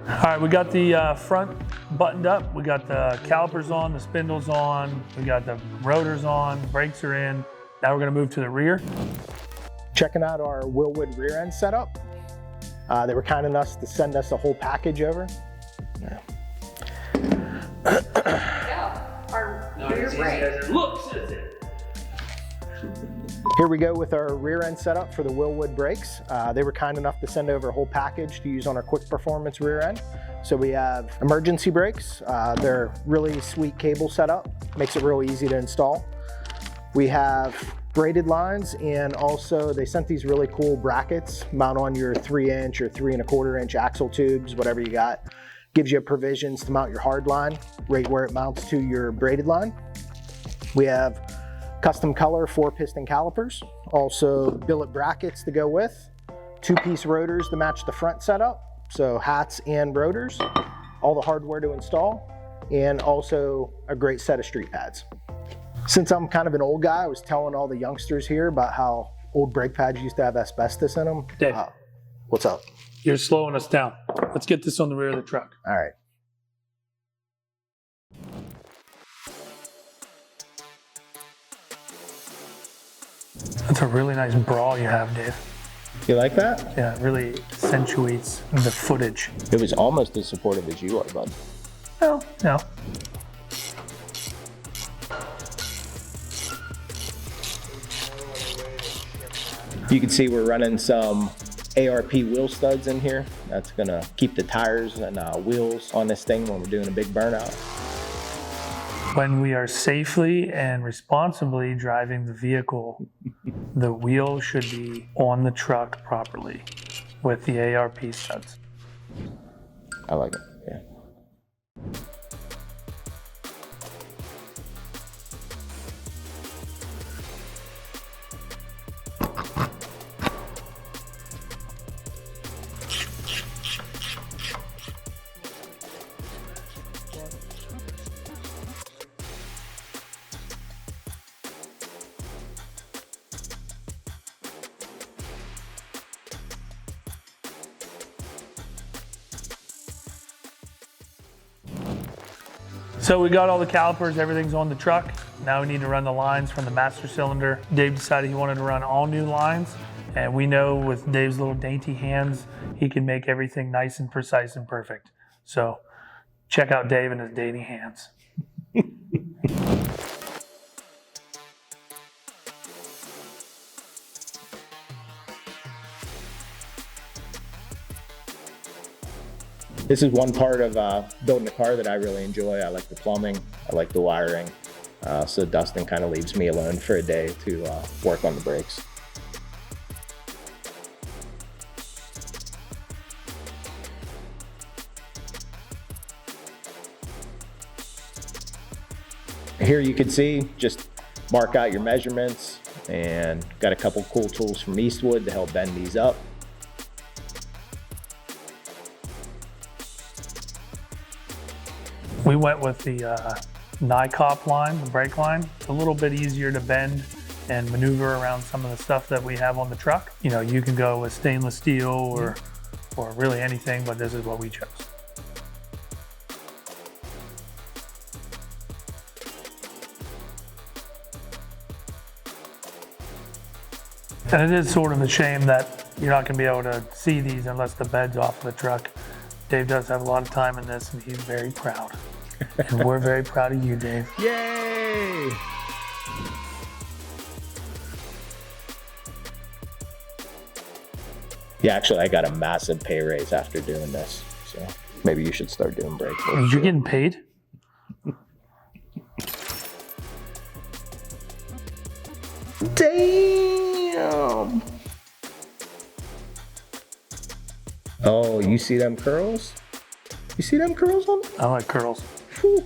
All right, we got the front buttoned up. We got the calipers on, the spindles on, we got the rotors on, brakes are in. Now we're gonna move to the rear. Checking out our Wilwood rear end setup. They were kind enough to send us a whole package over. Yeah. Our rear brake. Looks as it. Here we go with our rear end setup for the Wilwood brakes. They were kind enough to send over a whole package to use on our quick performance rear end. So we have emergency brakes. They're really sweet cable setup. Makes it real easy to install. We have braided lines, and also they sent these really cool brackets, mount on your 3-inch or 3 1/4 inch axle tubes, whatever you got. Gives you provisions to mount your hard line right where it mounts to your braided line. We have custom color 4-piston calipers, also billet brackets to go with, 2-piece rotors to match the front setup, so hats and rotors, all the hardware to install, and also a great set of street pads. Since I'm kind of an old guy, I was telling all the youngsters here about how old brake pads used to have asbestos in them. Dave, what's up? you're slowing us down. Let's get this on the rear of the truck. All right. That's a really nice brawl you have, Dave. You like that? Yeah, it really accentuates the footage. It was almost as supportive as you are, bud. Well, no. You can see we're running some ARP wheel studs in here. That's gonna keep the tires and wheels on this thing when we're doing a big burnout. When we are safely and responsibly driving the vehicle, the wheel should be on the truck properly with the ARP studs. I like it, yeah. So we got all the calipers, everything's on the truck. Now we need to run the lines from the master cylinder. Dave decided he wanted to run all new lines, and we know with Dave's little dainty hands, he can make everything nice and precise and perfect. So check out Dave and his dainty hands. This is one part of building a car that I really enjoy. I like the plumbing, I like the wiring. So Dustin kind of leaves me alone for a day to work on the brakes. Here you can see, just mark out your measurements, and got a couple cool tools from Eastwood to help bend these up. We went with the NICOP line, the brake line. It's a little bit easier to bend and maneuver around some of the stuff that we have on the truck. You know, you can go with stainless steel or really anything, but this is what we chose. And it is sort of a shame that you're not gonna be able to see these unless the bed's off the truck. Dave does have a lot of time in this, and he's very proud. And we're very proud of you, Dave. Yay! Yeah, actually, I got a massive pay raise after doing this. So maybe you should start doing brake work. You're getting paid? Damn! Oh, you see them curls? You see them curls on? I like curls. Whew.